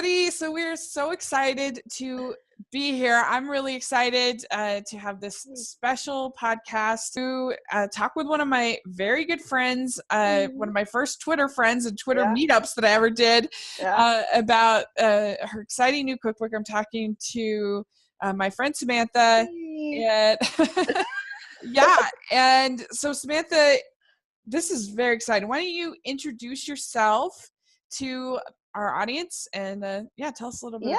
everybody. So we're so excited to be here. I'm really excited to have this special podcast to talk with one of my very good friends, one of my first Twitter friends and Twitter meetups that I ever did, about her exciting new cookbook. I'm talking to my friend Samantha. And and so Samantha, this is very exciting. Why don't you introduce yourself to our audience and tell us a little bit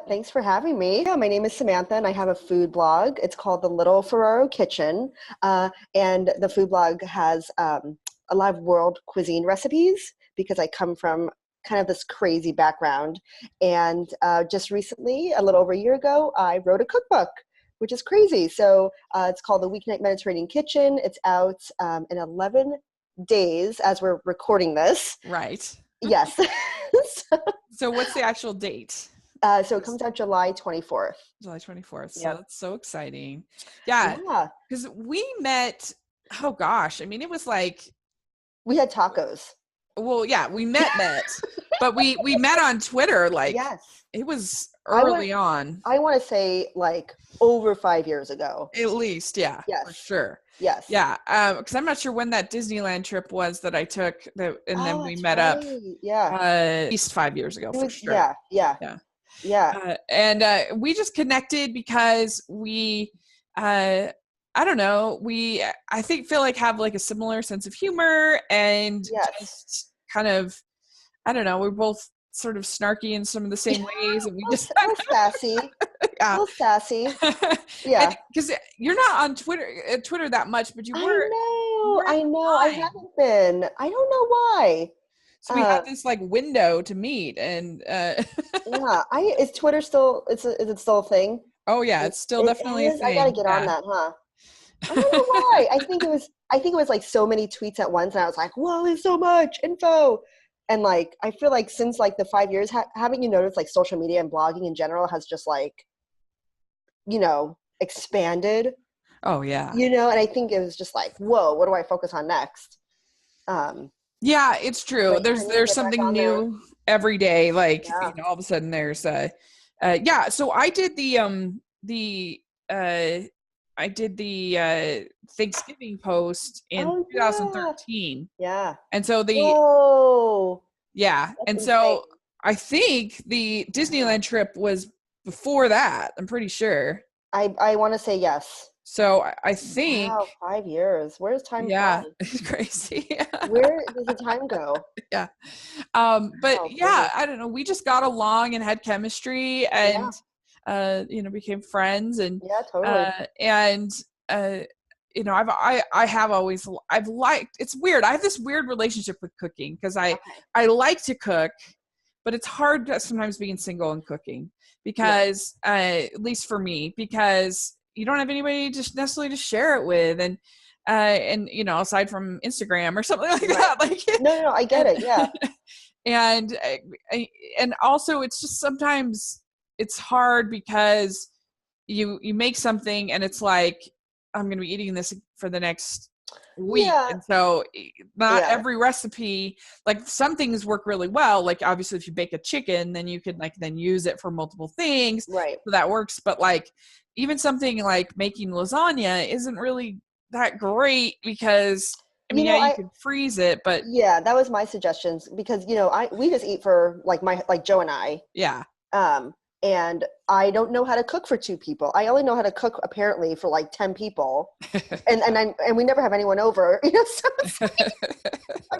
thanks for having me. My name is Samantha and I have a food blog. It's called The Little Ferraro Kitchen, and the food blog has a lot of world cuisine recipes because I come from kind of this crazy background, and just recently, a little over a year ago, I wrote a cookbook, which is crazy. So it's called The Weeknight Mediterranean Kitchen. It's out in 11 days as we're recording this. Right. Yes. So what's the actual date? So it comes out July 24th. July 24th. So that's so exciting. Yeah. Because we met, oh gosh, I mean, it was like. We had tacos. Well, yeah, we met, but we met on Twitter. Like, it was early on. I want to say like over 5 years ago. At least, yeah, for sure. Yes. Yeah. Because I'm not sure when that Disneyland trip was that I took, and then we met up. Yeah. At least 5 years ago, for sure. Yeah. And we just connected because we, I don't know, I think feel like have like a similar sense of humor and just kind of, I don't know, we're both sort of snarky in some of the same ways, and we just a little sassy. A little sassy. Yeah. Because you're not on Twitter that much, but you were. I know. I haven't been. I don't know why. So we had this like window to meet, and is Twitter still? Is it still a thing? Oh yeah, it's still definitely a thing. I gotta get on that, huh? I don't know why. I think it was like so many tweets at once, and I was like, "Whoa, there's so much info!" And like, I feel like since like the 5 years, haven't you noticed like social media and blogging in general has just like, expanded? Oh yeah. And I think it was just like, whoa, what do I focus on next? Yeah, it's true. There's something new every day. Like all of a sudden there's so I did the Thanksgiving post in 2013. Yeah. And so so I think the Disneyland trip was before that. I'm pretty sure. I want to say yes. So I think 5 years. Where's time? Yeah, it's crazy. Where does the time go? Yeah. But I don't know. We just got along and had chemistry and became friends and I've liked, it's weird. I have this weird relationship with cooking because I like to cook, but it's hard sometimes being single and cooking because at least for me, because you don't have anybody just necessarily to share it with, and aside from Instagram or something like that. Like no, I get it. Yeah. and also it's just sometimes it's hard because you make something and it's like, I'm going to be eating this for the next week. Yeah. And so not every recipe, like some things work really well. Like obviously if you bake a chicken, then you could then use it for multiple things. Right. So that works. But like even something like making lasagna isn't really that great because you can freeze it, but that was my suggestions because, we just eat for like Joe and I. Yeah. And I don't know how to cook for 2 people. I only know how to cook apparently for like 10 people, and we never have anyone over. So it's I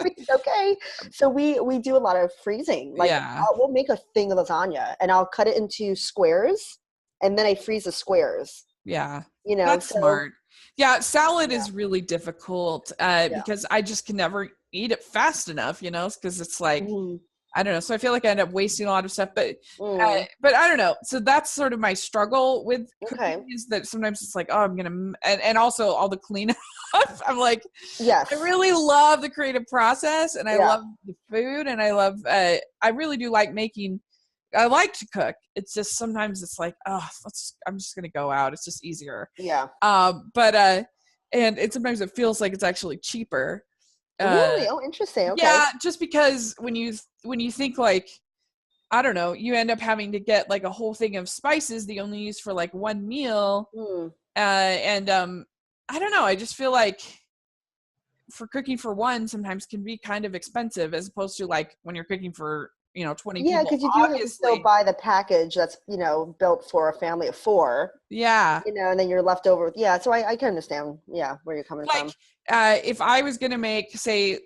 mean, okay. So we do a lot of freezing. We'll make a thing of lasagna, and I'll cut it into squares, and then I freeze the squares. Yeah, that's smart. Yeah, salad is really difficult because I just can never eat it fast enough. Because it's like. I don't know. So I feel like I end up wasting a lot of stuff, but I don't know. So that's sort of my struggle with cooking is that sometimes it's like, oh, I'm going to, and also all the cleanup. I'm like, I really love the creative process and I love the food and I love, I really do like I like to cook. It's just, sometimes it's like, I'm just going to go out. It's just easier. Yeah. And sometimes it feels like it's actually cheaper. Really? Oh, interesting. Okay. Yeah, just because when you think like I don't know, you end up having to get like a whole thing of spices that you only use for like one meal. And I don't know, I just feel like for cooking for one sometimes can be kind of expensive as opposed to like when you're cooking for 20 Yeah, people, because you do have to still obviously. buy the package that's, built for a family of four, Yeah. and then you're left over with, yeah, so I can understand, yeah, where you're coming Like from. if I was gonna make, say,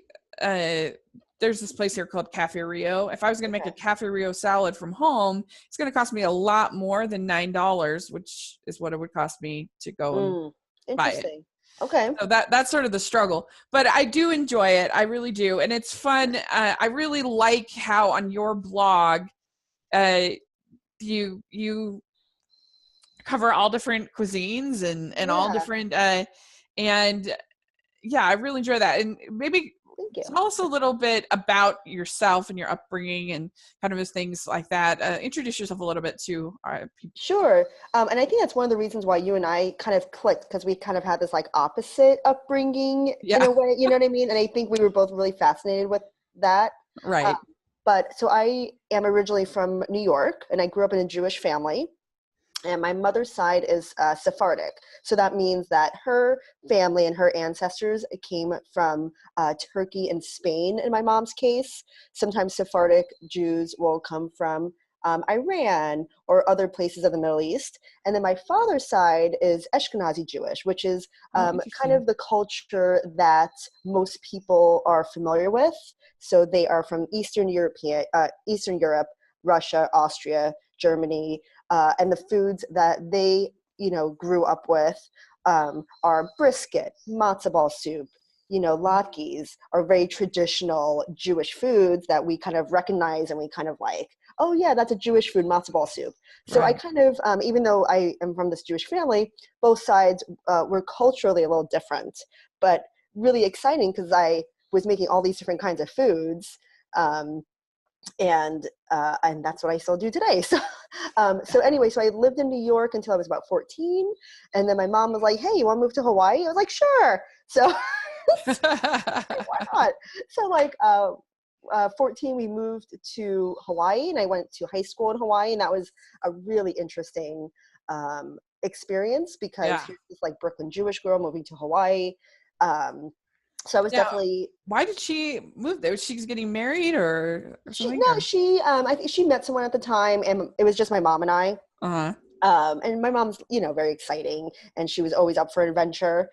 there's this place here called Cafe Rio. If I was gonna make a Cafe Rio salad from home, it's gonna cost me a lot more than $9, which is what it would cost me to go and buy it. Interesting. Okay. So that's sort of the struggle, but I do enjoy it. I really do, and it's fun. I really like how on your blog, you cover all different cuisines and all different and yeah, I really enjoy that. And maybe tell us a little bit about yourself and your upbringing and kind of things like that. Introduce yourself a little bit to our people. Sure. And I think that's one of the reasons why you and I kind of clicked, because we kind of had this like opposite upbringing in a way, you know what I mean? And I think we were both really fascinated with that. Right. But so I am originally from New York, and I grew up in a Jewish family. And my mother's side is Sephardic. So that means that her family and her ancestors came from Turkey and Spain in my mom's case. Sometimes Sephardic Jews will come from Iran or other places of the Middle East. And then my father's side is Ashkenazi Jewish, which is kind of the culture that most people are familiar with. So they are from Eastern Europe, Russia, Austria, Germany, and the foods that they, grew up with are brisket, matzo ball soup, latkes are very traditional Jewish foods that we kind of recognize and we kind of like, oh yeah, that's a Jewish food, matzo ball soup. So I kind of, even though I am from this Jewish family, both sides were culturally a little different, but really exciting because I was making all these different kinds of foods. And that's what I still do today. So anyway, so I lived in New York until I was about 14, and then my mom was like, "Hey, you want to move to Hawaii?" I was like, "Sure." So why not? So 14, we moved to Hawaii, and I went to high school in Hawaii, and that was a really interesting experience because here's this like Brooklyn Jewish girl moving to Hawaii. So I was definitely. Why did she move there? She's getting married or something? I think she met someone at the time, and it was just my mom and I. And my mom's, very exciting, and she was always up for an adventure.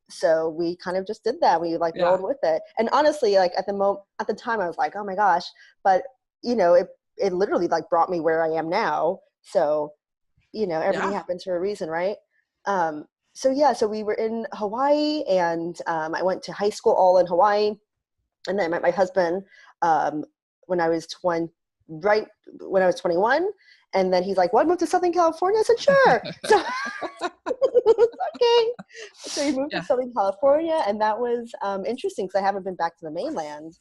So we kind of just did that. We rolled with it. And honestly, at the time, I was like, oh my gosh, but it literally brought me where I am now. So, everything happens for a reason, right? So we were in Hawaii, and I went to high school all in Hawaii, and then I met my husband when I was 21, and then he's like, "What? Move to Southern California?" I said, "Sure." So okay. So we moved to Southern California, and that was interesting because I haven't been back to the mainland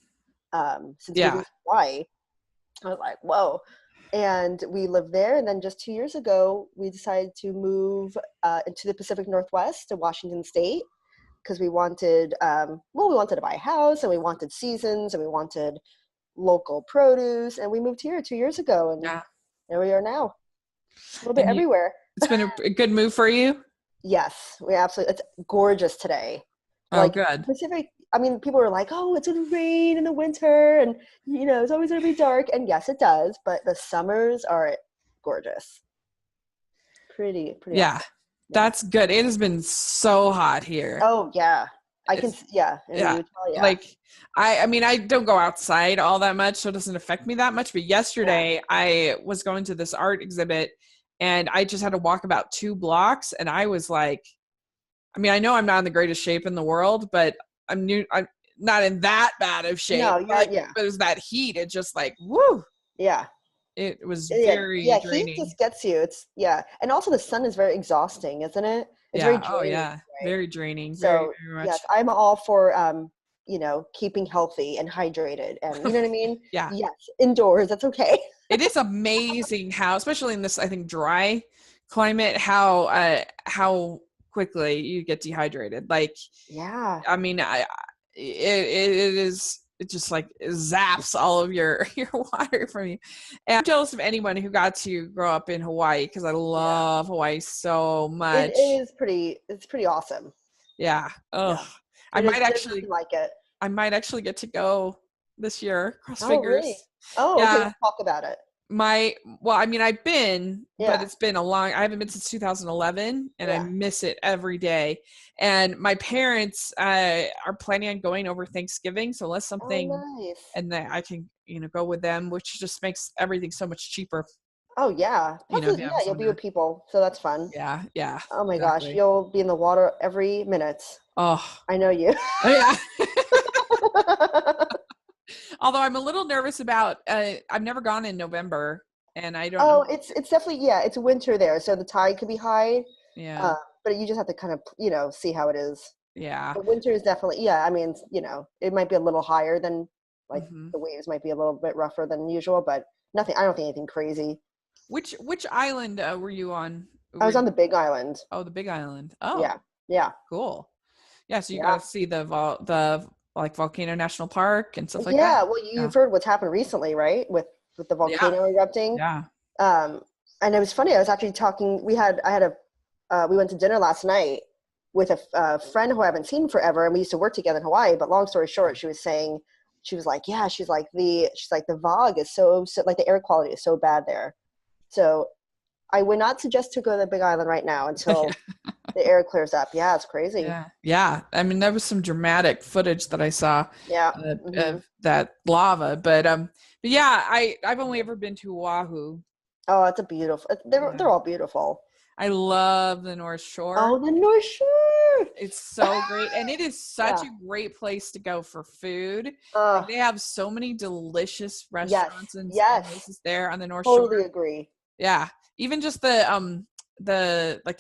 since moving to Hawaii. I was like, "Whoa." And we lived there, and then just 2 years ago, we decided to move into the Pacific Northwest to Washington State because we wanted, we wanted to buy a house, and we wanted seasons, and we wanted local produce, and we moved here 2 years ago, and there we are now. A little bit everywhere. It's been a good move for you? Yes, we absolutely. It's gorgeous today. Oh, good. Pacific. I mean, people are like, "Oh, it's going to rain in the winter, and it's always going to be dark." And yes, it does. But the summers are gorgeous. Pretty. Yeah, awesome. That's good. It has been so hot here. Oh yeah, I can. Yeah. I mean, I don't go outside all that much, so it doesn't affect me that much. But yesterday, I was going to this art exhibit, and I just had to walk about 2 blocks, and I was like, I mean, I know I'm not in the greatest shape in the world, but I'm not in that bad of shape. No, but it was that heat. It just woo. Yeah. It was very draining. Heat just gets you. And also the sun is very exhausting, isn't it? It's very draining. Oh yeah, right? Very draining. So very much. Yes, I'm all for keeping healthy and hydrated, and you know what I mean. Yeah. Yes, indoors. That's okay. It is amazing how, especially in this, I think, dry climate, how quickly you get dehydrated. I mean, it is it just like zaps all of your water from you. And I'm jealous of anyone who got to grow up in Hawaii because I love Hawaii so much. It's pretty awesome. Yeah. Oh, I might actually like it. I might actually get to go this year. Cross fingers. Really? Oh, okay. Let's talk about it. I've been, but it's been I haven't been since 2011 and I miss it every day. And my parents are planning on going over Thanksgiving. So unless something, and then I can, go with them, which just makes everything so much cheaper. Oh yeah. You'll be with people. So that's fun. Yeah. Yeah. Oh my gosh. You'll be in the water every minute. Oh, I know you. Oh yeah. Although I'm a little nervous about, I've never gone in November, and I don't know. It's definitely, it's winter there, so the tide could be high. Yeah. But you just have to kind of, see how it is. Yeah. But winter is definitely, I mean, it might be a little higher than, like, the waves might be a little bit rougher than usual, but I don't think anything crazy. Which island were you on? I was on the Big Island. Oh, the Big Island. Oh. Yeah. Cool. Yeah, so you got to see the Volcano National Park and stuff like that. Yeah, well, you've heard what's happened recently, right? With the volcano erupting. Yeah. And it was funny. I was actually talking. we went to dinner last night with a friend who I haven't seen forever, and we used to work together in Hawaii. But long story short, she was like, the VOG is so like the air quality is so bad there. So I would not suggest to go to the Big Island right now until the air clears up. Yeah, it's crazy. Yeah. I mean, there was some dramatic footage that I saw. Of that lava, but yeah, I've only ever been to Oahu. Oh, it's a beautiful. They're all beautiful. I love the North Shore. Oh, the North Shore! It's so great, and it is such a great place to go for food. Like, they have so many delicious restaurants and places there on the North Shore. Totally agree. Yeah, even just the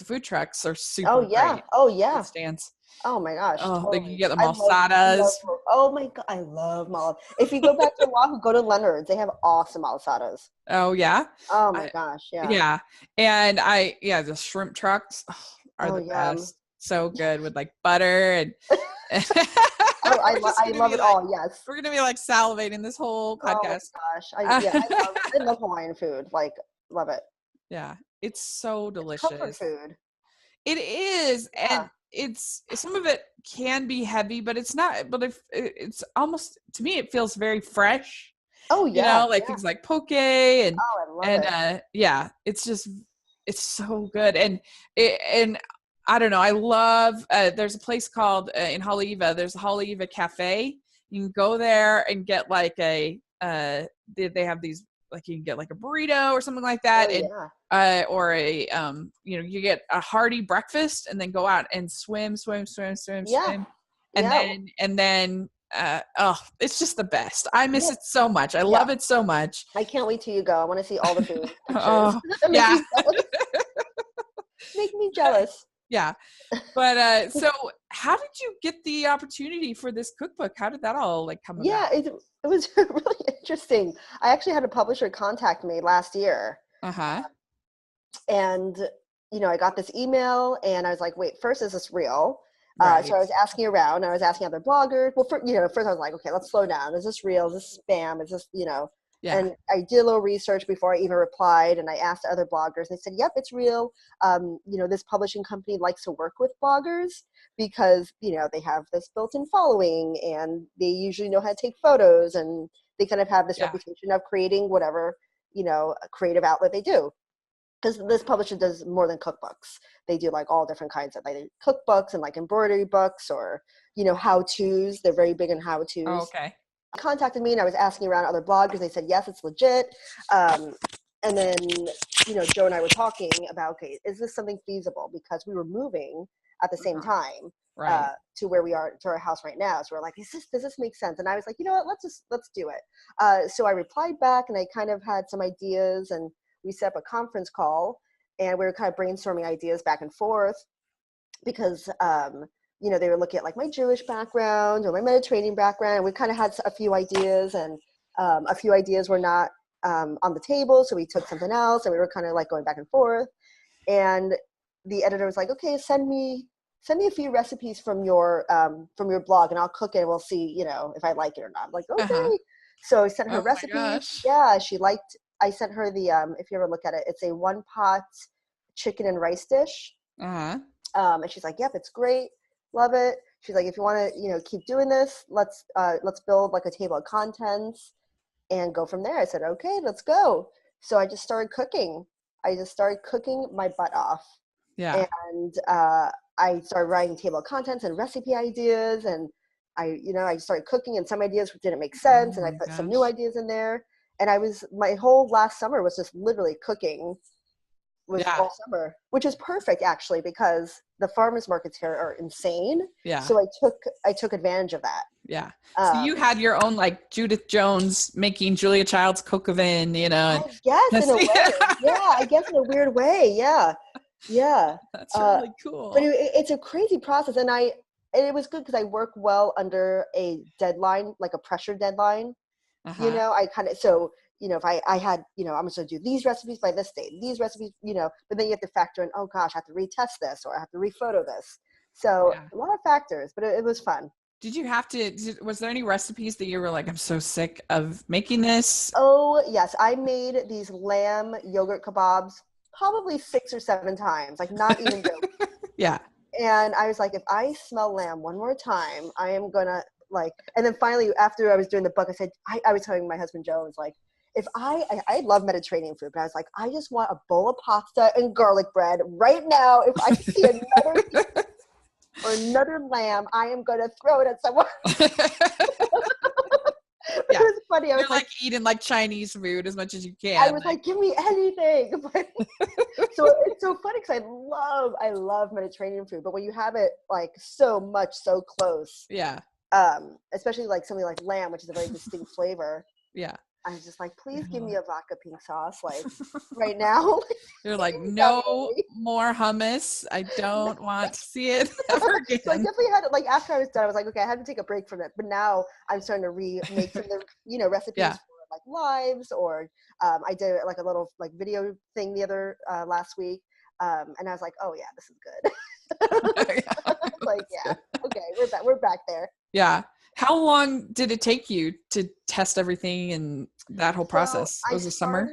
food trucks are super great. Oh yeah. Stands. Oh my gosh. Oh, totally. you get the malasadas. Oh my God, I love malasadas. If you go back to Oahu, go to Leonard's. They have awesome malasadas. Oh yeah. Oh my gosh, yeah. Yeah, and the shrimp trucks are the best. So good with like butter and. I love it all. Yes, we're gonna be like salivating this whole podcast. Oh my gosh, I love Hawaiian food. Like, love it. Yeah, it's so delicious. It's comfort food. It is, and it's some of it can be heavy, but it's not. But if it's almost, to me, it feels very fresh. Oh yeah, things like poke and I love it. It's so good, and I don't know. I love. There's a place called in Haleiwa. There's a Haleiwa Cafe. You can go there and get like a. They have these, like, you can get like a burrito or something like that, or a you get a hearty breakfast and then go out and swim, and then it's just just I miss it so much. I love it so much. I can't wait till you go. I want to see all the food. Yeah. Make me jealous. Yeah. But so how did you get the opportunity for this cookbook? How did that all come about? It was really interesting. I actually had a publisher contact me last year. And I got this email and I was like, wait, first, is this real? Right. So I was asking around. I was asking other bloggers. Well, first I was like, okay, let's slow down. Is this real? Is this spam? Is this, And I did a little research before I even replied, and I asked other bloggers. They said, yep, it's real. This publishing company likes to work with bloggers because, they have this built-in following, and they usually know how to take photos, and they kind of have this reputation of creating whatever, a creative outlet they do. Because this publisher does more than cookbooks. They do like all different kinds of cookbooks and like embroidery books or, how-tos. They're very big in how-tos. Oh, okay. Contacted me and I was asking around other bloggers. They said, yes, it's legit. And then, Joe and I were talking about, okay, is this something feasible? Because we were moving at the same time to where we are, to our house right now. So we're like, does this make sense? And I was like, you know what, let's do it. So I replied back and I kind of had some ideas, and we set up a conference call and we were kind of brainstorming ideas back and forth because, they were looking at like my Jewish background or my Mediterranean background. And we kind of had a few ideas, and a few ideas were not on the table. So we took something else, and we were kind of like going back and forth. And the editor was like, okay, send me send me a few recipes from your blog and I'll cook it and we'll see, you know, if I like it or not. I'm like, okay. So I sent her recipes. Yeah, she liked, I sent her the, if you ever look at it, it's a 1-pot chicken and rice dish. And she's like, yep, it's great. Love it. She's like, if you want to, you know, keep doing this, let's build like a table of contents and go from there. I said, okay, let's go. So I just started cooking. My butt off. Yeah. And I started writing table of contents and recipe ideas, and I started cooking, and some ideas didn't make sense, and I put some new ideas in there. And my whole last summer was just literally cooking all summer, which is perfect actually, because the farmers markets here are insane. Yeah. So I took advantage of that. Yeah. So you had your own like Judith Jones making Julia Child's cook oven, you know. I guess in a way. Yeah, I guess in a weird way. Yeah. Yeah. That's really cool. But it's a crazy process, and it was good because I work well under a deadline, like a pressure deadline. You know, I kind of, so, you know, if I had, you know, I'm just going to do these recipes by this date, these recipes, you know, but then you have to factor in, oh gosh, I have to retest this, or I have to rephoto this. So a lot of factors, but it was fun. Did you have to, was there any recipes that you were like, I'm so sick of making this? Oh yes. I made these lamb yogurt kebabs probably 6 or 7 times, like not even joking. Yeah. And I was like, if I smell lamb one more time, I am going to like, and then finally, after I was doing the book, I said, I was telling my husband, Joe, I was like, if I love Mediterranean food, but I was like, I just want a bowl of pasta and garlic bread right now. If I see another piece or another lamb, I am going to throw it at someone. Yeah. It was funny. You're like eating like Chinese food as much as you can. I was like, give me anything. So it's so funny because I love Mediterranean food, but when you have it like so close, yeah, especially like something like lamb, which is a very distinct flavor. Yeah. I was just like, please give me a vodka pink sauce, like right now. You're like, no more hummus. I don't want to see it ever again. So I definitely had, like, after I was done, I was like, okay, I had to take a break from it. But now I'm starting to remake some of the, you know, recipes for like lives, or I did like a little like video thing the other last week, and I was like, oh yeah, this is good. Like, yeah, okay, we're back there. Yeah. How long did it take you to test everything and that whole process? Was it summer?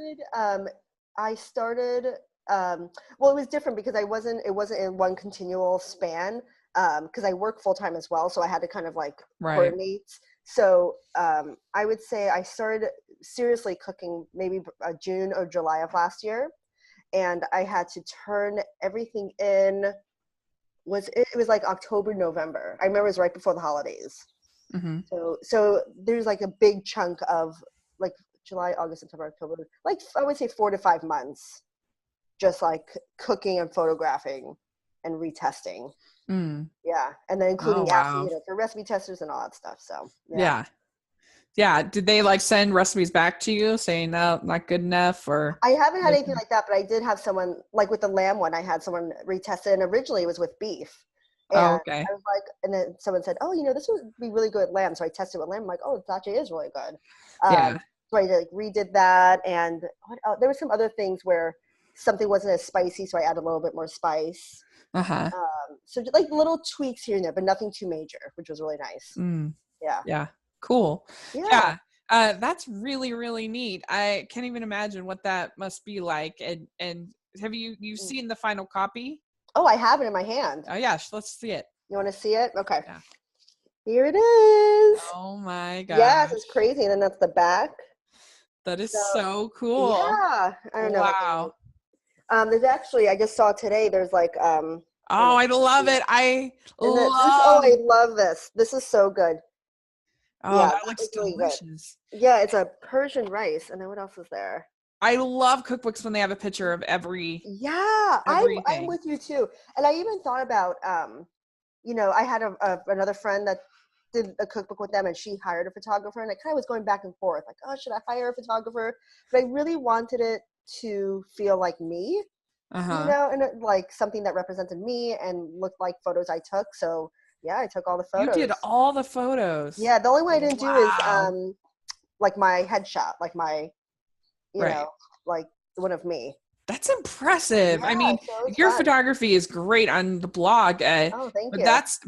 I started, well, it was different because it wasn't in one continual span, because I work full time as well. So I had to kind of like coordinate. So I would say I started seriously cooking maybe June or July of last year. And I had to turn everything in, it was like October, November. I remember it was right before the holidays. Mm-hmm. So there's like a big chunk of like July, August, September, October, like I would say 4 to 5 months, just like cooking and photographing and retesting. Yeah. And then including asking, you know, for recipe testers and all that stuff. So yeah. Did they like send recipes back to you saying no, not good enough? Or I haven't had anything like that, but I did have someone, like with the lamb one, I had someone retest it, and originally it was with beef. And I was like, and then someone said, oh, you know, this would be really good with lamb. So I tested with lamb. I'm like, oh, it actually is really good. So I like redid that. And there were some other things where something wasn't as spicy. So I added a little bit more spice. So just like little tweaks here and there, but nothing too major, which was really nice. Yeah. Cool. Yeah. That's really, really neat. I can't even imagine what that must be like. And have you've seen the final copy? Oh, I have it in my hand. Oh, yeah. Let's see it. You want to see it? Okay. Yeah. Here it is. Oh, my God. Yes, it's crazy. And then that's the back. That is so cool. Yeah. I don't know. Wow. There's actually, I just saw today, there's like... oh, I love it. I love this. This is so good. Oh, yeah, that looks delicious. Good. Yeah, it's a Persian rice. And then what else is there? I love cookbooks when they have a picture of every. Yeah, I'm with you too. And I even thought about, you know, I had another friend that did a cookbook with them, and she hired a photographer, and I kind of was going back and forth, like, oh, should I hire a photographer? But I really wanted it to feel like me, you know, and like something that represented me and looked like photos I took. So yeah, I took all the photos. You did all the photos. Yeah, the only one I didn't do is like my headshot, like my, you know, like the one of me. That's impressive. Yeah, I mean, so it was your fun. photography is great on the blog. Oh, thank But you.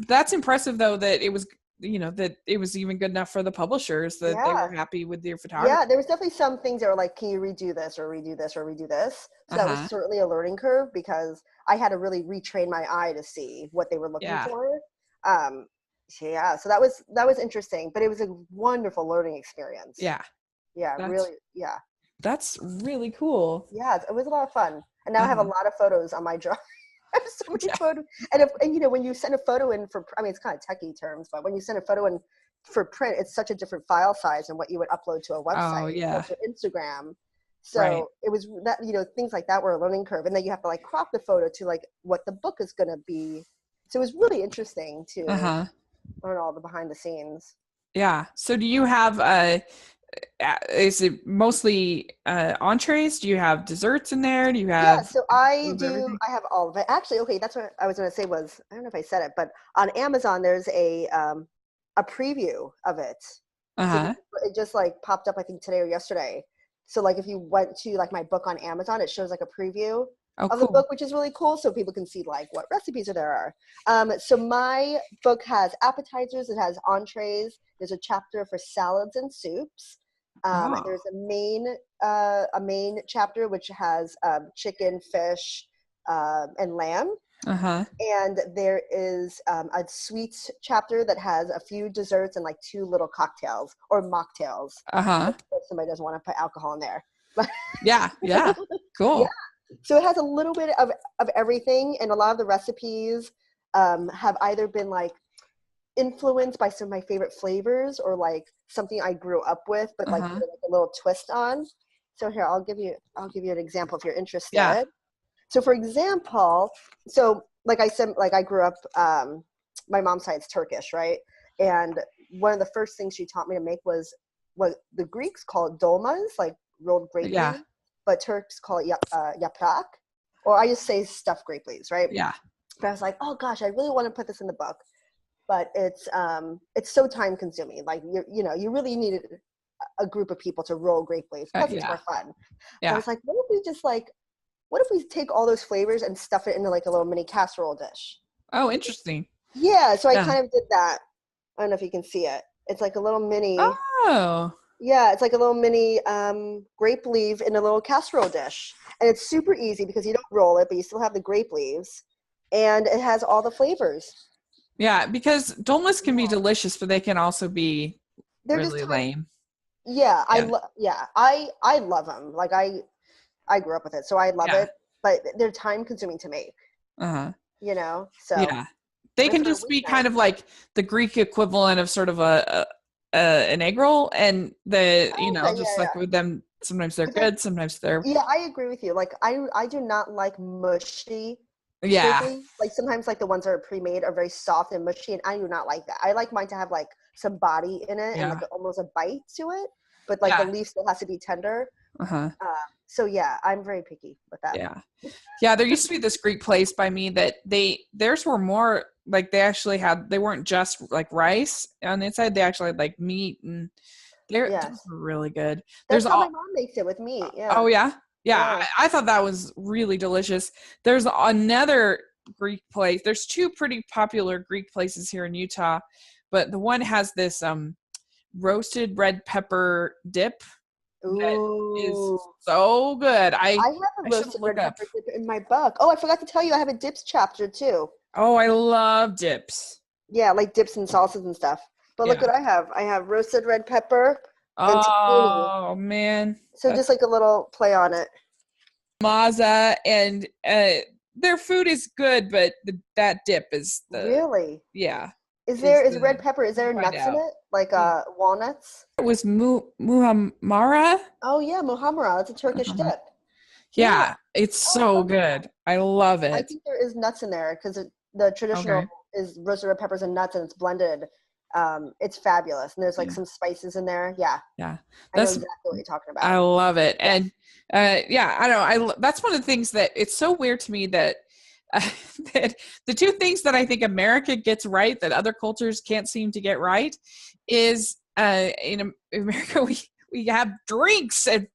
that's impressive though that it was, that it was even good enough for the publishers that they were Yeah. happy with your Yeah, photography. there was definitely some things that were like, can you redo this or redo this or redo this? So that was Uh-huh. certainly a learning curve because I had to really retrain my eye to see what they were looking Yeah. for. Um, yeah, so that was interesting, but it was a wonderful learning experience. Yeah. Yeah, That's really. Yeah, that's really cool. yeah, it was a lot of fun. And now I have a Uh-huh. lot of photos on my drive. I have so many Yeah. photos. And when you send a photo in for, I mean, it's kind of techie terms, but when you send a photo in for print, it's such a different file size than what you would upload to a Oh, website or yeah. to Instagram. Right. So it was that, things like that were a learning curve. And then you have to like crop the photo to like what the book is going to be. So it was really interesting to Uh-huh. learn all the behind the scenes. Yeah. So do you have is it mostly entrees? Do you have desserts in there? Do you Yeah, have so a little bit of everything? I have all of it. Actually, okay, that's what I was going to say was, I don't know if I said it, but on Amazon, there's a preview of it. So Uh-huh. it just like popped up, I think today or yesterday. So like if you went to like my book on Amazon, it shows like a preview Oh, of the cool. book, which is really cool. So people can see like what recipes there are. So my book has appetizers, it has entrees. There's a chapter for salads and soups. Oh. There's a main chapter which has chicken, fish, and lamb. Uh-huh. And there is a sweets chapter that has a few desserts and like two little cocktails or mocktails. Uh-huh. If somebody doesn't want to put alcohol in there. But Yeah. Yeah. yeah, Cool. so it has a little bit of everything, and a lot of the recipes have either been like influenced by some of my favorite flavors or like something I grew up with, but like Uh-huh. put like a little twist on. So here, I'll give you an example if you're Yeah. interested. So for example, so like I said, like I grew up, my mom's side's Turkish, right? And one of the first things she taught me to make was what the Greeks call dolmas, like rolled grape Yeah. leaves, but Turks call it yaprak, or I just say stuffed grape leaves, right? Yeah. But I was like, oh gosh, I really want to put this in the book, but it's so time consuming. Like you really need a group of people to roll grape leaves. Plus, it's Yeah. more fun. So I Yeah. was like, what if we take all those flavors and stuff it into like a little mini casserole dish? Oh, interesting. Yeah, so I Yeah. kind of did that. I don't know if you can see it. It's like a little mini, Oh. yeah, it's like a little mini grape leaf in a little casserole dish. And it's super easy because you don't roll it, but you still have the grape leaves. And it has all the flavors. Yeah, because dolmas can be Yeah. delicious, but they can also be They're just really time. lame. Yeah, Yeah. I love them. Like I grew up with it, so I love Yeah. it. But they're time consuming to make, Uh-huh. So Yeah. They it's can for a just be weeknight. kind of like the Greek equivalent of sort of an egg roll, and Oh, okay, just yeah, like yeah. with them, sometimes they're But then, good, sometimes they're yeah, I agree with you. Like, I do not like mushy grape yeah. leaf. Like sometimes, like the ones that are pre-made are very soft and mushy, and I do not like that. I like mine to have like some body in it and Yeah. like almost a bite to it, but like the Yeah. leaf still has to be tender. Uh-huh. Uh, so yeah, I'm very picky with that. Yeah. Yeah, there used to be this Greek place by me that theirs were more like they weren't just like rice on the inside, they actually had like meat, and those Yes, were really good. There's that's how all my mom makes it with meat. oh Yeah, yeah. Yeah, yeah. I thought that was really delicious. There's another Greek place. There's two pretty popular Greek places here in Utah, but the one has this roasted red pepper dip that is Ooh. so good. I have a I should roasted look red up. pepper dip in my book. Oh, I forgot to tell you, I have a dips chapter too. Oh, I love dips. Yeah, like dips and salsas and stuff. But look Yeah. what I have. I have roasted red pepper and tahini. Oh man, So that's just like a little play on it. maza, and their food is good, but that dip is Really? yeah Is red pepper, is there find nuts in out. it? Like Yeah. walnuts? It was muhammara. Oh yeah, mohamara. It's a Turkish Uh-huh. dip. Yeah. Yeah, it's Oh, I so love that. good. I love I it. think there is nuts in there because the traditional Okay. is roasted red peppers and nuts and it's blended. It's fabulous. And there's like Yeah. some spices in there. Yeah. Yeah. I know That's exactly what you're talking about. I love it. Yeah. And yeah, I don't know. That's one of the things that it's so weird to me that that the two things that I think America gets right that other cultures can't seem to get right is in America we have drinks and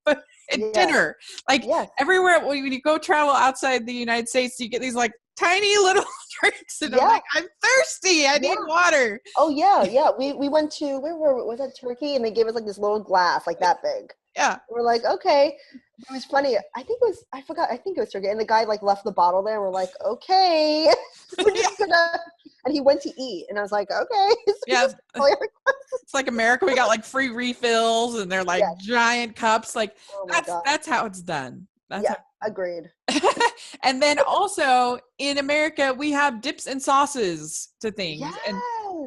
and dinner. Like everywhere when you go travel outside the United States, you get these like tiny little drinks, and I'm like, I'm thirsty. I need water. Oh yeah. We went to was that Turkey, and they gave us like this little glass like that big. Yeah. We're like, okay. It was funny. I think it was Turkey. And the guy like left the bottle there. We're like, okay. We're just gonna, and he went to eat. And I was like, okay. Yeah. It's like America. We got like free refills, and they're like giant cups. Like that's how it's done. Agreed. And then also in America, we have dips and sauces to things. Yes. And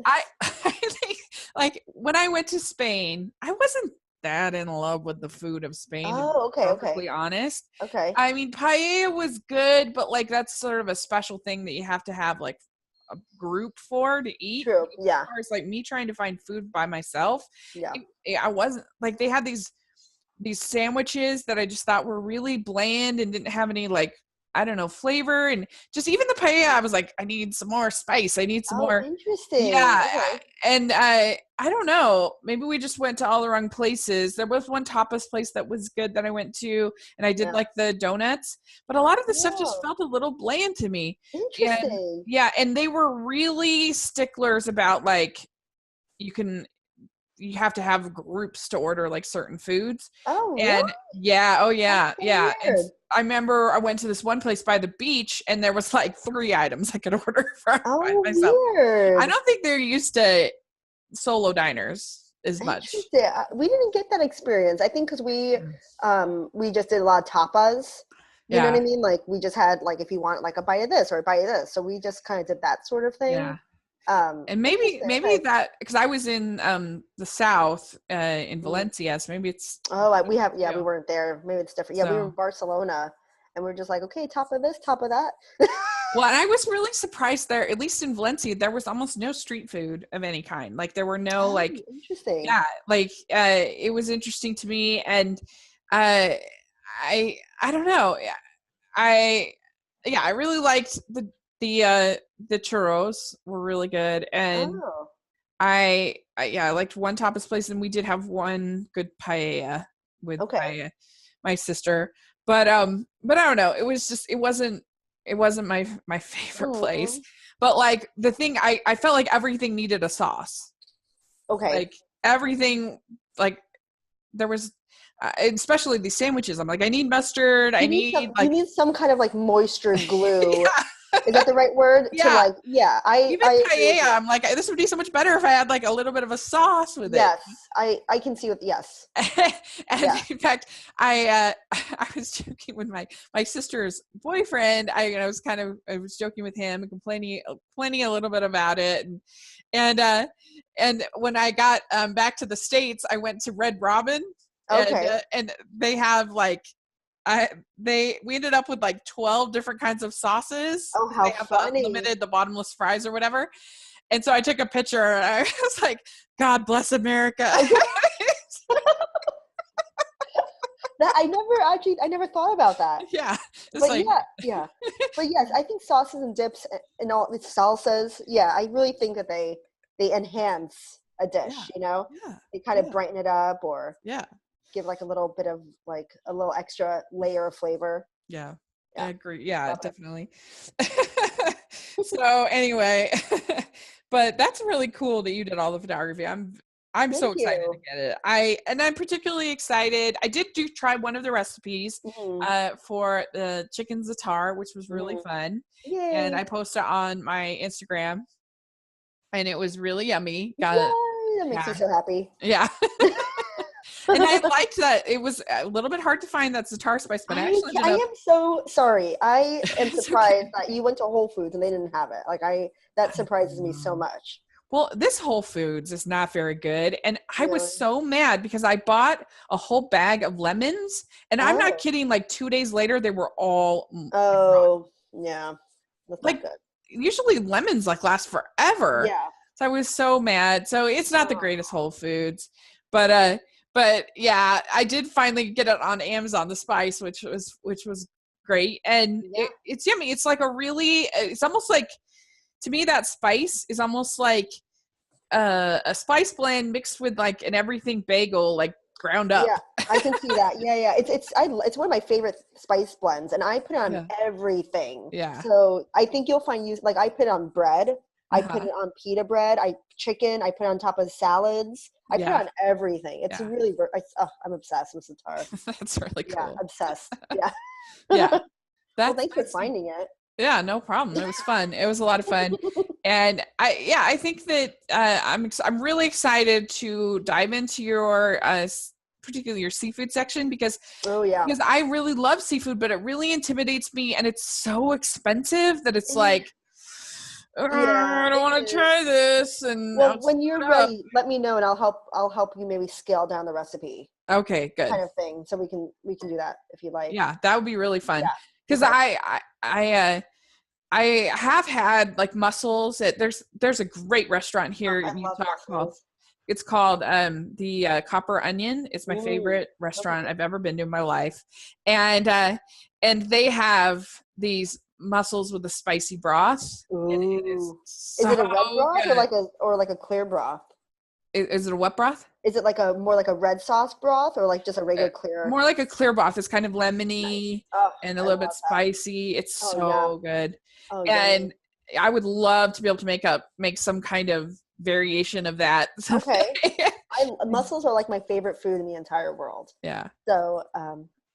I think like when I went to Spain, I wasn't that in love with the food of Spain. Oh, okay, to be perfectly honest. Okay. I mean, paella was good, but like that's sort of a special thing that you have to have like a group for to eat. True. Yeah. As far as like me trying to find food by myself, yeah, I wasn't like they had these sandwiches that I just thought were really bland and didn't have any like, I don't know, flavor. And just even the paella, I was like, I need some more spice. I need some more. Interesting. Yeah. Okay. And I don't know, maybe we just went to all the wrong places. There was one tapas place that was good that I went to, and I did like the donuts, but a lot of the stuff just felt a little bland to me. Interesting. And, and they were really sticklers about like, you have to have groups to order like certain foods. Oh, and what? yeah. And I remember I went to this one place by the beach, and there was like 3 items I could order from by myself. Weird. I don't think they're used to solo diners as much. We didn't get that experience. I think because we just did a lot of tapas. You know what I mean? Like we just had like if you want like a bite of this or a bite of this, so we just kind of did that sort of thing. Yeah. And maybe that because I was in the south in Valencia, so maybe it's we weren't there. Maybe it's different. Yeah, we were in Barcelona, and we were just like, okay, top of this, top of that. Well, and I was really surprised there, at least in Valencia, there was almost no street food of any kind. Like there were no like interesting. Yeah, like it was interesting to me, and I don't know. I really liked the churros were really good, and I liked one tapas place, and we did have one good paella with my sister, but I don't know, it was just it wasn't my favorite place, but like the thing I felt like everything needed a sauce. Like everything, like there was especially these sandwiches, I'm like, I need mustard, you need some kind of like moisture glue. Is that the right word? Yeah. I paella, I'm like, this would be so much better if I had like a little bit of a sauce with it. Yes, I can see yes. And in fact, I was joking with my sister's boyfriend. I was joking with him and complaining a little bit about it. And when I got back to the States, I went to Red Robin. And they have like we ended up with like 12 different kinds of sauces. Oh, how they have funny. The bottomless fries or whatever. And so I took a picture, and I was like, God bless America. I never thought about that. Yeah. But But yes, I think sauces and dips and all these salsas, I really think that they enhance a dish, you know? Yeah. They kind of brighten it up or give like a little bit of like a little extra layer of flavor. Yeah. I agree. Yeah, definitely. So anyway, but that's really cool that you did all the photography. I'm so excited to get it. I'm particularly excited. I did try one of the recipes for the chicken za'atar, which was really fun. Yay. And I posted on my Instagram, and it was really yummy. That makes me so happy. Yeah. And I liked that it was a little bit hard to find that za'atar spice, but I am so sorry. I am surprised that you went to Whole Foods and they didn't have it. Like that surprises me so much. Well, this Whole Foods is not very good, and I was so mad because I bought a whole bag of lemons, and I'm not kidding. Like 2 days later, they were all yeah, that's like not good. Usually lemons like last forever. Yeah, so I was so mad. So it's not the greatest Whole Foods, but yeah, I did finally get it on Amazon, the spice, which was great, and it's yummy. It's like it's almost like, to me, that spice is almost like a spice blend mixed with like an everything bagel, like ground up. Yeah, I can see that. Yeah. It's one of my favorite spice blends, and I put it on everything. Yeah. So I think you'll find like I put it on bread. I put Uh-huh. it on pita bread. Chicken. I put it on top of salads. I put it on everything. It's really. I'm obsessed with Satar. That's really cool. Yeah, obsessed. Yeah. Yeah. Well, thanks for finding it. Yeah, no problem. It was fun. It was a lot of fun. And I think that I'm really excited to dive into your particularly your seafood section because I really love seafood, but it really intimidates me, and it's so expensive that it's like I don't want to try this. And well, when you're ready, let me know, and I'll help you maybe scale down the recipe. Okay, good. Kind of thing. So we can do that if you like. Yeah, that would be really fun. Because I have had like mussels at there's a great restaurant here in Utah called the Copper Onion. It's my favorite restaurant I've ever been to in my life. And they have these mussels with a spicy broth. And it is so is it a red broth good. or like a clear broth? Is it a what broth? Is it like more like a red sauce broth or like just a regular clear? More like a clear broth. It's kind of lemony and a little bit spicy. It's so good. And I would love to be able to make some kind of variation of that. Okay. Mussels are like my favorite food in the entire world. Yeah. So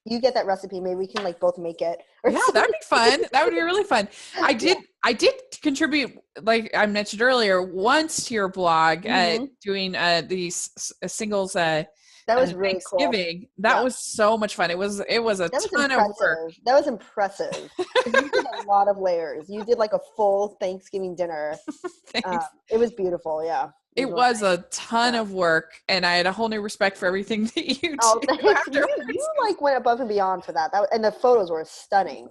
you get that recipe. Maybe we can like both make it. Yeah, that'd be fun. That would be really fun. I did contribute, like I mentioned earlier, once to your blog doing these singles. That was really Thanksgiving. Cool. That was so much fun. It was a ton of work. That was impressive. You did a lot of layers. You did like a full Thanksgiving dinner. It was beautiful. Yeah. It was a ton of work, and I had a whole new respect for everything that you do. You like went above and beyond for that. And the photos were stunning.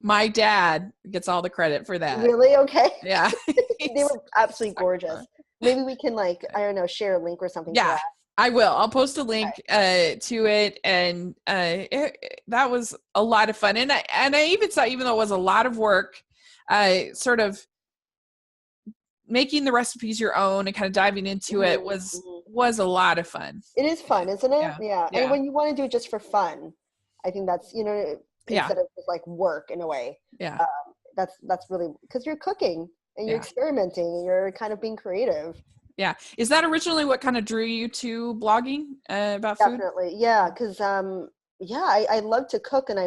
My dad gets all the credit for that. Really? Okay. Yeah. They were absolutely gorgeous. Maybe we can share a link or something. Yeah, I will. I'll post a link to it, and that was a lot of fun. And I even thought, even though it was a lot of work, sort of making the recipes your own and kind of diving into it was a lot of fun. It is fun, isn't it? Yeah. And when you want to do it just for fun, I think that's, instead of just like work in a way. Yeah. That's really, because you're cooking and you're experimenting and you're kind of being creative. Yeah. Is that originally what kind of drew you to blogging about food? Definitely. Yeah. Because, I love to cook, and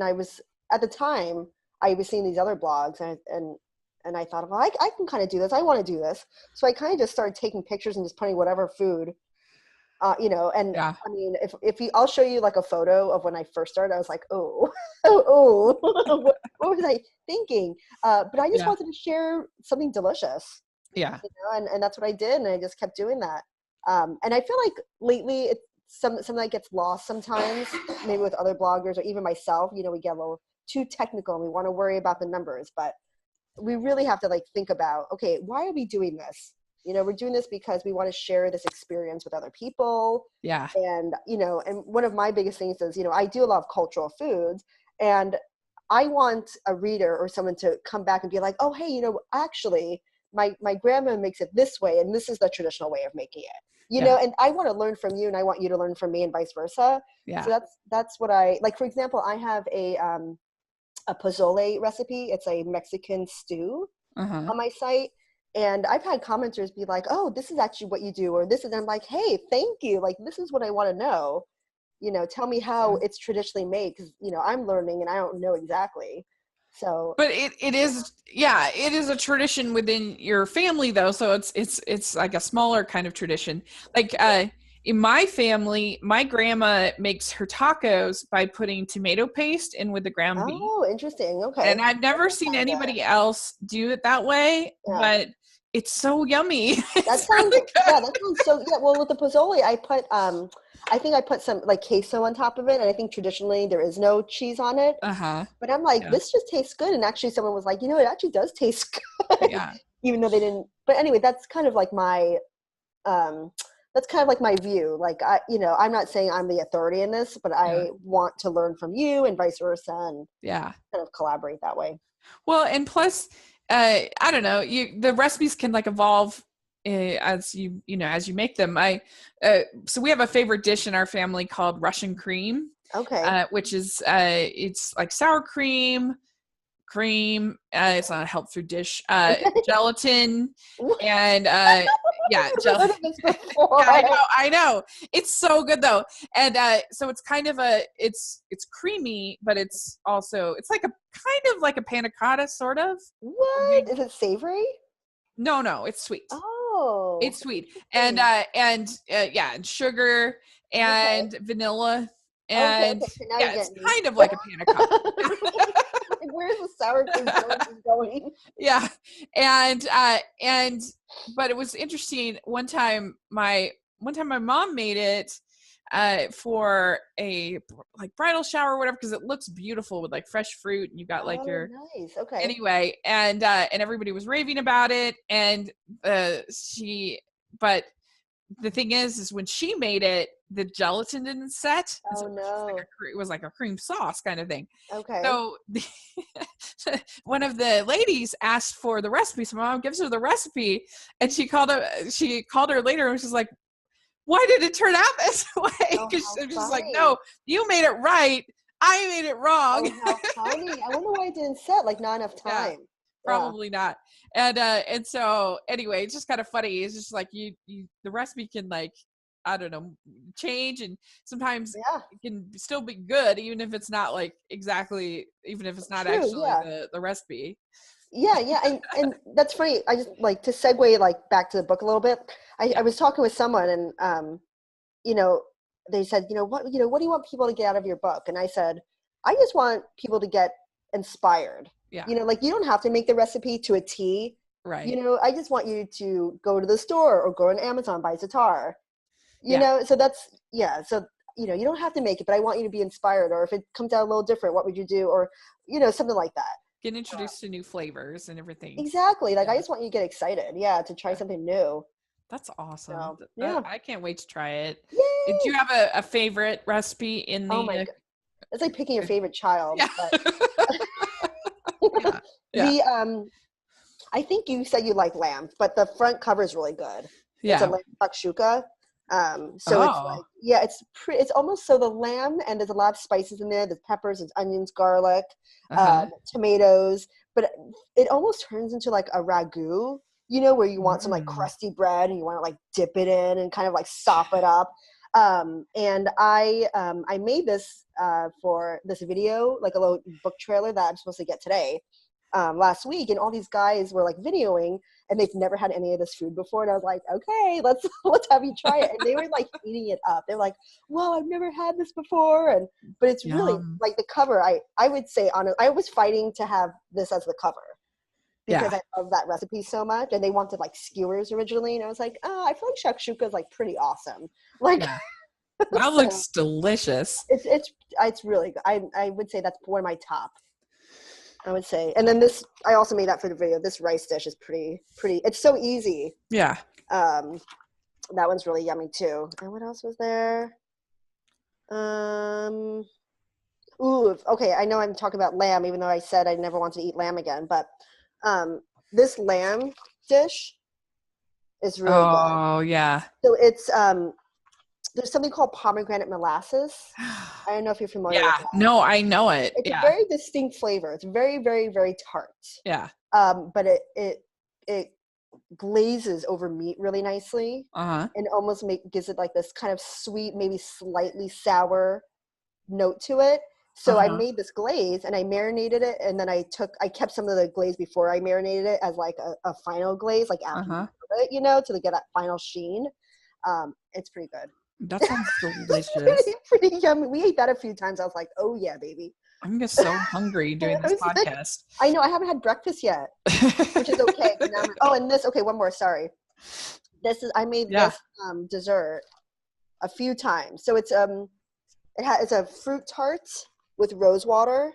I was, at the time, I was seeing these other blogs, and I thought, well, I can kind of do this. I want to do this. So I kind of just started taking pictures and just putting whatever food, I mean, I'll show you like a photo of when I first started. I was like, what was I thinking? But I just wanted to share something delicious. Yeah. And that's what I did. And I just kept doing that. And I feel like lately it's something that gets lost sometimes, maybe with other bloggers or even myself. We get a little too technical and we want to worry about the numbers, but we really have to like think about, okay, why are we doing this? We're doing this because we want to share this experience with other people. Yeah. And, and one of my biggest things is, I do a lot of cultural foods, and I want a reader or someone to come back and be like, oh, hey, actually my grandma makes it this way, and this is the traditional way of making it, and I want to learn from you, and I want you to learn from me, and vice versa. Yeah. So that's what I like. For example, I have a pozole recipe. It's a Mexican stew on my site. And I've had commenters be like, oh, this is actually what you do. Or this is, and I'm like, hey, thank you. Like, this is what I want to know. Tell me how it's traditionally made. Cause I'm learning and I don't know exactly. So, but it is a tradition within your family though. So it's like a smaller kind of tradition. Like, in my family, my grandma makes her tacos by putting tomato paste in with the ground beef. Oh, interesting. Okay. And I've never seen anybody else do it that way, but it's so yummy. That sounds really good. Yeah, that sounds so good. Well, with the pozole, I put I think I put some like queso on top of it, and I think traditionally there is no cheese on it. But I'm like, this just tastes good. And actually someone was like, it actually does taste good. Yeah. Even though they didn't. But anyway, that's kind of like my view. Like, I'm not saying I'm the authority in this, but I want to learn from you and vice versa, and kind of collaborate that way. Well, and plus, I don't know, the recipes can like evolve as as you make them. So we have a favorite dish in our family called Russian cream. Okay. Which is it's like sour cream, it's not a health food dish, gelatin, and yeah, I've never heard of this before. yeah, I know. It's so good though. And so it's kind of it's creamy, but it's like a kind of like a panna cotta sort of. What? Is it savory? No, it's sweet. Oh. It's sweet. And yeah, and sugar and vanilla. And okay. So now yeah, it's kind of like a panna cotta. Where's the sour cream going? Yeah. And but it was interesting. One time my mom made it for a like bridal shower or whatever, because it looks beautiful with like fresh fruit, and you got like your nice. Okay. Anyway, and everybody was raving about it, and but the thing is when she made it, the gelatin didn't set. Oh, no. It was like a cream sauce kind of thing. Okay. So one of the ladies asked for the recipe. So my mom gives her the recipe, and she called her later and was just like, why did it turn out this way? Because she was like, no, you made it right. I made it wrong. Oh, how funny. I wonder why it didn't set, like not enough time. Yeah. Probably not. And so anyway, it's just kind of funny. It's just like the recipe can, like, I don't know, change, and sometimes it can still be good even if it's not like exactly, even if it's not actually the recipe. Yeah. And that's funny. I just like to segue like back to the book a little bit. I was talking with someone, and they said, what do you want people to get out of your book? And I said, I just want people to get inspired. Yeah. Like you don't have to make the recipe to a T. Right. I just want you to go to the store or go on Amazon, buy a sitar. So that's, so, you don't have to make it, but I want you to be inspired. Or if it comes out a little different, what would you do? Or, something like that. Get introduced to new flavors and everything. Exactly. Like I just want you to get excited. Yeah. To try something new. That's awesome. So, I can't wait to try it. Yay! Do you have a favorite recipe in the? Oh my God. It's like picking your favorite child. Yeah. But I think you said you like lamb, but the front cover is really good. Yeah. It's a lamb shakshuka. It's like, it's almost, so the lamb, and there's a lot of spices in there. There's peppers, there's onions, garlic, tomatoes, but it almost turns into like a ragu, where you want some like crusty bread and you want to like dip it in and kind of like sop it up. And I made this for this video, like a little book trailer that I'm supposed to get today, last week, and all these guys were like videoing, and they've never had any of this food before, and I was like, okay, let's have you try it. And they were like eating it up. They're like, well, I've never had this before, but it's really like the cover. I would say I was fighting to have this as the cover because I love that recipe so much, and they wanted like skewers originally, and I was like, oh, I feel like shakshuka is like pretty awesome. Like that looks delicious. It's really good. I would say that's one of my top. I would say. And then this, I also made that for the video. This rice dish is pretty, it's so easy. Yeah. That one's really yummy too. And what else was there? Okay. I know I'm talking about lamb, even though I said I never wanted to eat lamb again, but, this lamb dish is really good. Oh yeah. So it's, there's something called pomegranate molasses. I don't know if you're familiar with that. No, I know it. It's a very distinct flavor. It's very, very, very tart. Yeah. But it glazes over meat really nicely. And almost gives it like this kind of sweet, maybe slightly sour note to it. So I made this glaze and I marinated it, and then I kept some of the glaze before I marinated it as like a final glaze, like after you put it, to get that final sheen. It's pretty good. That sounds delicious. Pretty yummy. We ate that a few times. I was like, oh yeah, baby. I'm just so hungry doing this podcast. I know. I haven't had breakfast yet, which is okay. And this, okay, one more, sorry. I made this dessert a few times. So it's a fruit tart with rose water.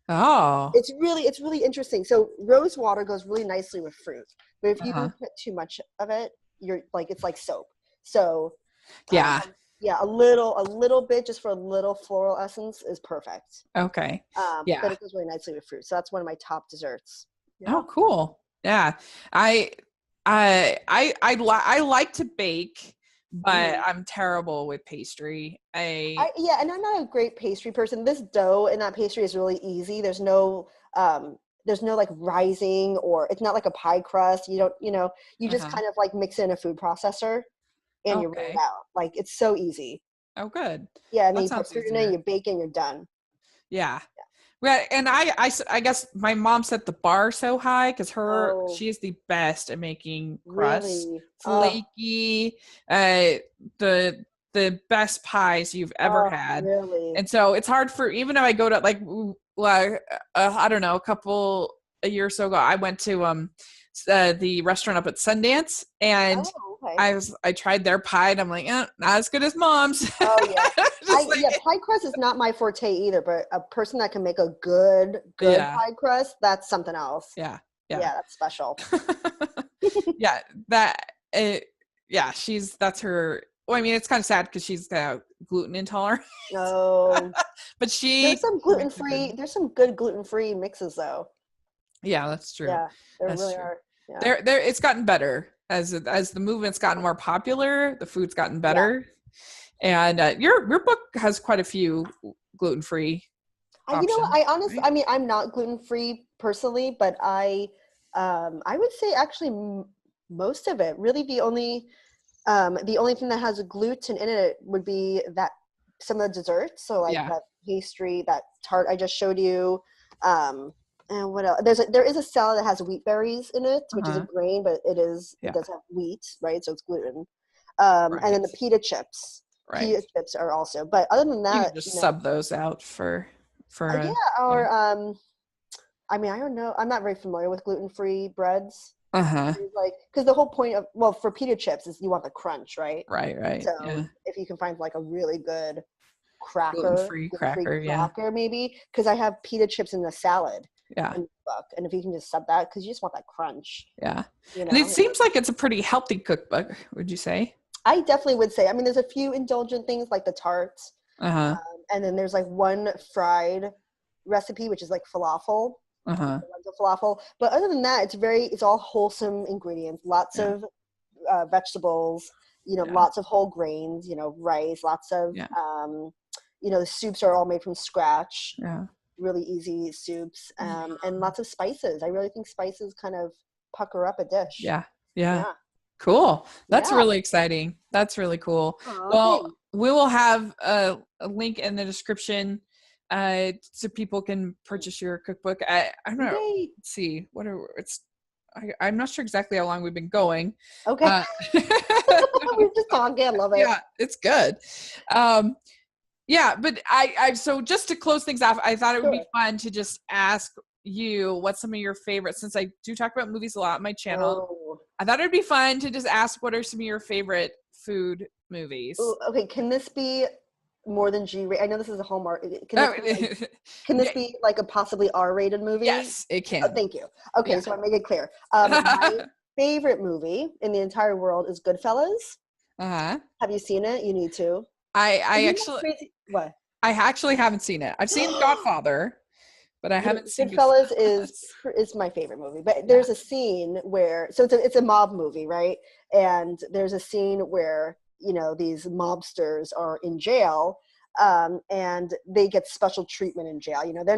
Oh. It's really interesting. So rose water goes really nicely with fruit. But if you don't put too much of it, you're like, it's like soap. So a little bit, just for a little floral essence, is perfect. Okay. But it goes really nicely with fruit. So that's one of my top desserts. Oh, cool. Yeah. I like to bake, but Mhm. I'm terrible with pastry. Yeah, and I'm not a great pastry person. This dough in that pastry is really easy. There's no like rising, or it's not like a pie crust. You don't, you just Uh-huh. kind of like mix it in a food processor and you roll it Okay. out. Like it's so easy. Oh, good. Yeah, and then That you put sounds fruit in it and easier. you bake it and you're done. Yeah. Well, and I guess my mom set the bar so high because Oh, she's the best at making crusts, really? flaky, uh, the best pies you've ever had. Really? And so it's hard for, even if I go to like I don't know, a year or so ago, I went to the restaurant up at Sundance, and Oh, okay. I tried their pie, and I'm like, not as good as mom's. Oh yeah. Just like, Yeah, pie crust is not my forte either, but a person that can make a good yeah, pie crust, that's something else. yeah, yeah. Yeah, that's special. Yeah, that yeah, that's her. Well, I mean, it's kind of sad because she's gluten intolerant, No. but she makes a good. There's some good gluten-free mixes though. Yeah, that's true. Yeah, there That's really true. are. Yeah. There, it's gotten better as the movement's gotten more popular. The food's gotten Yeah. better, and your book has quite a few gluten free You know what? options, right? I mean, I'm not gluten-free personally, but I would say actually most of it. Really, the only thing that has gluten in it would be that some of the desserts. So like Yeah. that pastry, that tart I just showed you. And what else? There is a salad that has wheat berries in it, which is a Uh-huh. grain, but it Yeah. does have wheat, right? So it's gluten. And then Right. the pita chips. Right. Pita chips are also, but other than You that, can just sub those out for yeah, yeah. or I mean, I don't know. I'm not very familiar with gluten-free breads. Uh-huh. Like, because the whole point of, well, for pita chips is you want the crunch, right? Right, right. So Yeah. if you can find like a really good Gluten-free gluten-free cracker, yeah. cracker, maybe, because I have pita chips in the salad Yeah. in the book, and if you can just sub that, because you just want that crunch, Yeah. you And it know. seems like it's a pretty healthy cookbook, would you say? I definitely would say. I mean, there's a few indulgent things like the tarts, Uh-huh. and then there's like one fried recipe, which is like falafel, Uh-huh. lentil falafel. But other than that, it's all wholesome ingredients, lots Yeah. of vegetables, Yeah. lots of whole grains, rice, lots of, Yeah. the soups are all made from scratch, Yeah. really easy soups, and lots of spices. I really think spices kind of pucker up a dish. Yeah. Yeah. Yeah. Cool. That's Yeah. really exciting. That's really cool. Aw, Well, thanks. we will have a link in the description so people can purchase your cookbook. I don't know. Yay. Let's see. I'm not sure exactly how long we've been going. Okay. Uh, We're just talking. I love it. yeah, it's good. Yeah, but so just to close things off, I thought it would be Sure. fun to just ask you what some of your favorites, since I do talk about movies a lot on my channel. Oh. I thought it'd be fun to just ask what are some of your favorite food movies. Ooh, okay. Can this be more than G-rated? I know this is a Hallmark. Oh, Can this yeah, be like a possibly R-rated movie? yes, it Oh, can. thank you. Okay, Yeah. so I make it clear. My favorite movie in the entire world is Goodfellas. Uh-huh. Have you seen it? You need to. I You know what's actually crazy? What? I actually haven't seen it. I've seen Godfather, but I haven't seen Goodfellas Goodfellas. is my favorite movie. But Yeah. there's a scene where, so it's a mob movie, right? And there's a scene where these mobsters are in jail, and they get special treatment in jail. Okay. They're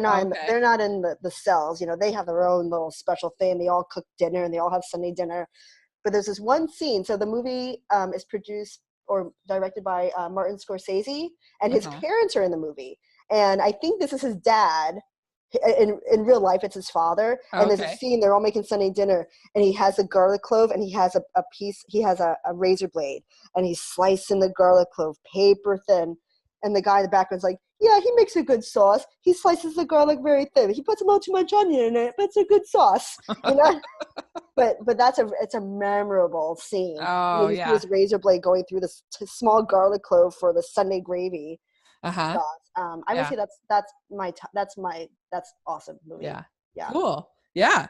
not in the cells. They have their own little special thing. They all cook dinner and they all have Sunday dinner. But there's this one scene. So the movie is produced or directed by Martin Scorsese, and his Uh-huh. parents are in the movie. And I think this is his dad. In real life, it's his father. And there's a Okay. scene, they're all making Sunday dinner, and he has a garlic clove, and he has he has a razor blade, and he's slicing the garlic clove paper thin. And the guy in the background's like, yeah, he makes a good sauce. He slices the garlic very thin. He puts a little too much onion in it, but it's a good sauce, you know. But it's a memorable scene. Oh, You see yeah. his razor blade going through this small garlic clove for the Sunday gravy Uh-huh. sauce. I would Yeah. say that's awesome movie. Yeah. Yeah. Cool. Yeah.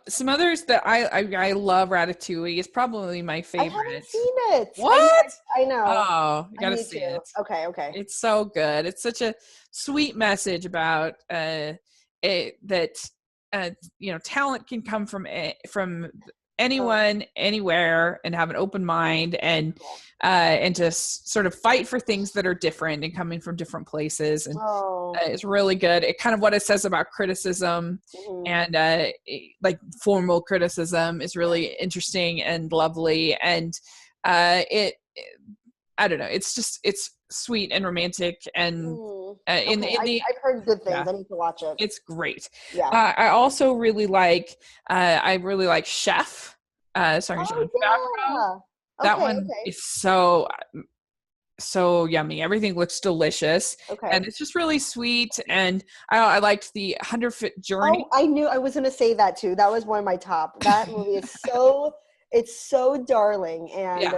Some others that I love. Ratatouille is probably my I haven't favorite. seen it. What? I know. Oh, you I gotta need see to. it. Okay, okay. It's so good. It's such a sweet message about that talent can come from anyone, anywhere, and have an open mind, and to sort of fight for things that are different and coming from different places. And it's really good. It kind of what it says about criticism and like formal criticism is really interesting and lovely. And I don't know. It's sweet and romantic, and I've heard good things. I need to watch it. It's great. Yeah. I also really like Chef. Sorry, John Favreau. That one is so yummy. Everything looks delicious, and it's just really sweet. And I liked the 100-Foot Journey. Oh, I knew I was going to say that too. That was one of my top. That movie is it's so darling, and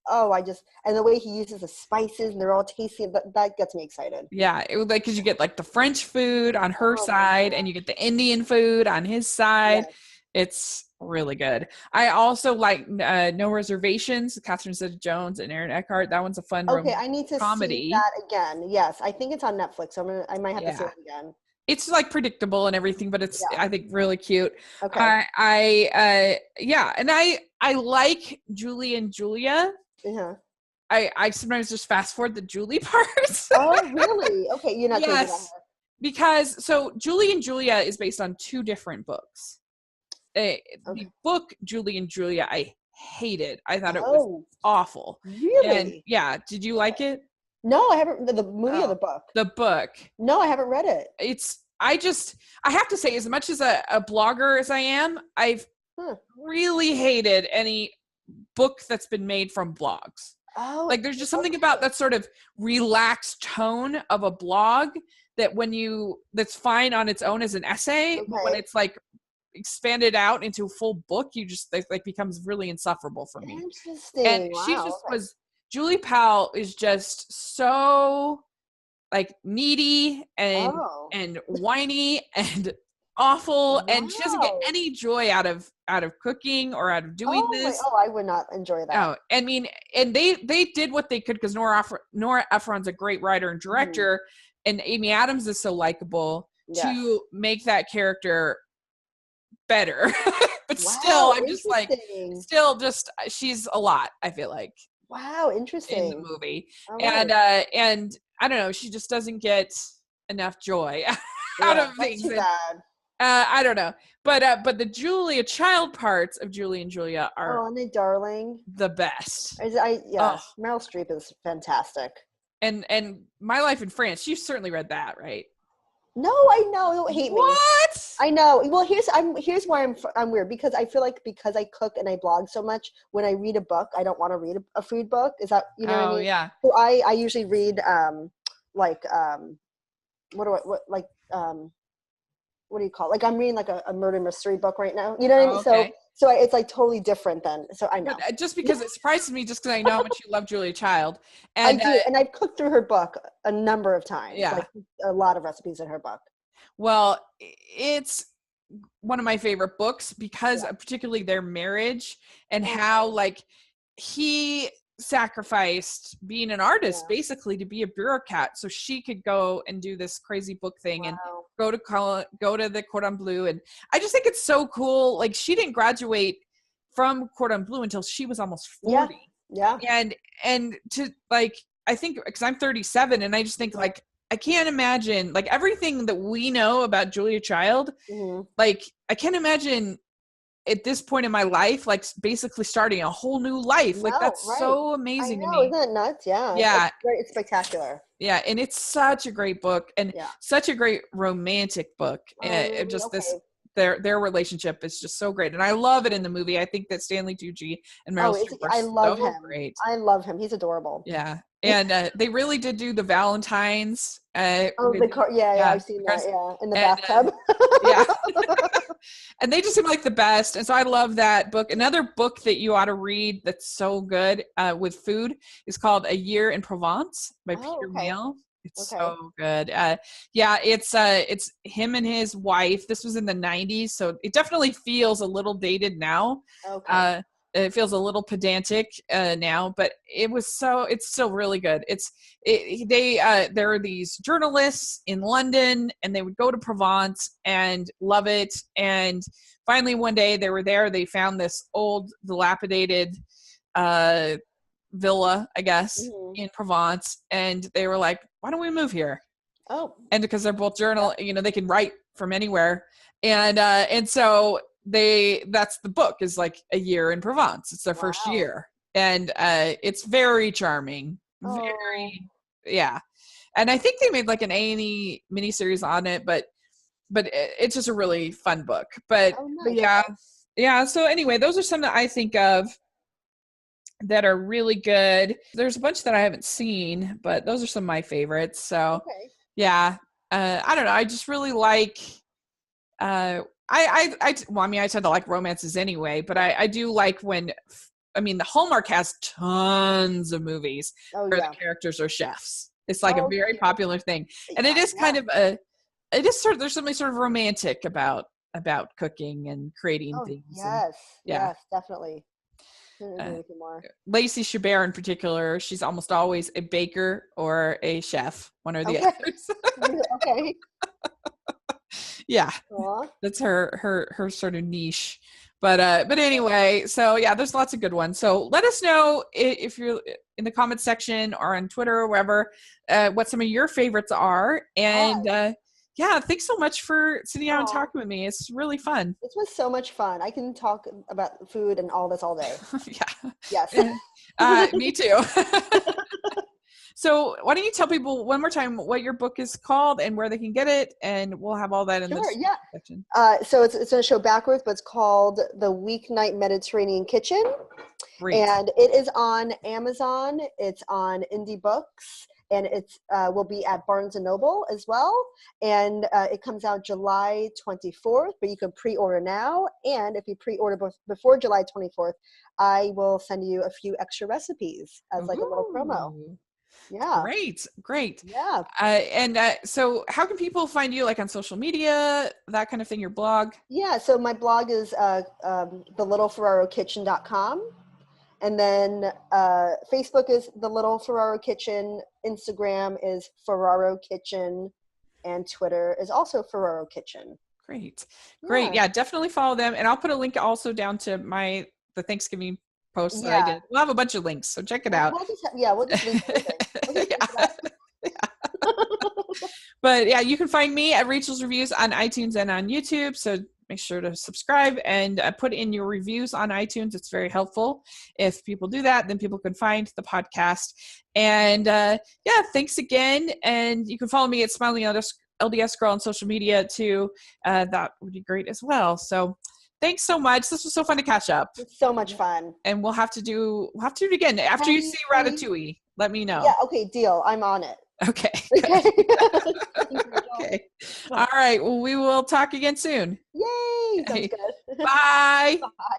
and the way he uses the spices and they're all tasty, that gets me excited. Yeah, it was like, because you get like the French food on her side and you get the Indian food on his side. Yes. It's really good. I also like No Reservations, Catherine Zeta-Jones and Aaron Eckhart. That one's a fun I need to see that again. Yes, I think it's on Netflix, so I might have to see it again. It's like predictable and everything, but it's I think really cute. Okay. And I like Julie and Julia. Yeah. I sometimes just fast forward the Julie parts. Oh, really? Okay, you're not talking about her. Because Julie and Julia is based on two different books. The book Julie and Julia I hated. I thought it was awful. Really? And did you like it? No, I haven't. The movie or the book? The book. No, I haven't read it. I have to say, as much as a blogger as I am, I've really hated any book that's been made from blogs. Like there's just something about that sort of relaxed tone of a blog that's fine on its own as an essay, but when it's like expanded out into a full book, like becomes really insufferable for me. Interesting. And she just was, Julie Powell is just so like needy and whiny and awful, and she doesn't get any joy out of cooking or out of doing this. I would not enjoy that. Oh, I mean, and they did what they could, because Nora Ephron's a great writer and director, and Amy Adams is so likable to make that character better. But still, I'm just like, she's a lot, I feel like. Wow, interesting. In the movie. And I don't know, she just doesn't get enough joy out of things. Too bad. I don't know, but the Julia Child parts of Julie and Julia are aren't they darling? The best. Meryl Streep is fantastic. And My Life in France, you've certainly read that, right? No, I know. Don't hate me. What? I know. Well, here's why I'm weird, because I feel like because I cook and I blog so much, when I read a book, I don't want to read a food book. Is that what I mean? Yeah. So I usually read what do you call it? Like I'm reading like a murder mystery book right now. You know what I mean? Okay. So it's like totally different then. So I know. But just because it surprises me, just because I know how much you love Julia Child. And I do, and I've cooked through her book a number of times. Yeah. Like a lot of recipes in her book. Well, it's one of my favorite books because of particularly their marriage and how like he sacrificed being an artist basically to be a bureaucrat so she could go and do this crazy book thing and go to the Cordon Bleu. And I just think it's so cool. Like she didn't graduate from Cordon Bleu until she was almost 40. Yeah. And to like, I think, because I'm 37 and I just think like, I can't imagine like everything that we know about Julia Child. Like I can't imagine at this point in my life, like basically starting a whole new life. Like that's so amazing to me. Isn't that nuts? Yeah. Yeah. It's spectacular. Yeah. And it's such a great book and such a great romantic book. And their relationship is just so great. And I love it in the movie. I think that Stanley Tucci and Meryl Streep are so great. I love him. He's adorable. Yeah. And they really did do the Valentines. I've seen that. Yeah, in the bathtub. And they just seem like the best. And so I love that book. Another book that you ought to read that's so good with food is called A Year in Provence by Peter Mayle. It's so good. It's him and his wife. This was in the 90s, so it definitely feels a little dated now. It feels a little pedantic now, but it's still really good. There are these journalists in London, and they would go to Provence and love it. And finally, one day they were there. They found this old, dilapidated villa, I guess, in Provence, and they were like, "Why don't we move here?" Oh, and because they're both they can write from anywhere, and so that's the book, is like a year in Provence. It's their first year, and it's very charming. Very, yeah. And I think they made like an A&E miniseries on it, but it's just a really fun book. But yeah. So anyway, those are some that I think of that are really good. There's a bunch that I haven't seen, but those are some of my favorites. So yeah, I don't know. I just really like. I tend to like romances anyway, but I do like when. I mean, the Hallmark has tons of movies where the characters are chefs. It's like a very popular thing, and it is kind of there's something sort of romantic about cooking and creating things. Yes, definitely. Lacey Chabert in particular, she's almost always a baker or a chef, one or the others. Okay. Yeah. Aww. That's her sort of niche. But anyway, so yeah, there's lots of good ones. So let us know if you're in the comments section or on Twitter or wherever, what some of your favorites are. And yeah, thanks so much for sitting down and talking with me. It's really fun. This was so much fun. I can talk about food and all this all day. Yeah. Yes. Me too. So why don't you tell people one more time what your book is called and where they can get it, and we'll have all that in the section. So it's going to show backwards, but it's called The Weeknight Mediterranean Kitchen. Great. And it is on Amazon. It's on Indie Books. And it's will be at Barnes & Noble as well. And it comes out July 24th, but you can pre-order now. And if you pre-order before July 24th, I will send you a few extra recipes as like a little promo. Yeah. Great. Yeah. And so how can people find you, like on social media, that kind of thing, your blog? Yeah. So my blog is thelittleferrarokitchen.com. And then Facebook is The Little Ferraro Kitchen. Instagram is Ferraro Kitchen. And Twitter is also Ferraro Kitchen. Great. Yeah, definitely follow them. And I'll put a link also down to the Thanksgiving post that I did. We'll have a bunch of links, so check it out. We'll just link everything. But yeah, you can find me at Rachel's Reviews on iTunes and on YouTube. So make sure to subscribe and put in your reviews on iTunes. It's very helpful. If people do that, then people can find the podcast. And thanks again. And you can follow me at Smiling LDS Girl on social media too. That would be great as well. So thanks so much. This was so fun to catch up. It's so much fun. And we'll have to do it again after you see Ratatouille. Let me know. Yeah. Okay. Deal. I'm on it. Okay. Okay. All right. Well, we will talk again soon. Yay. Sounds good. Bye. Bye.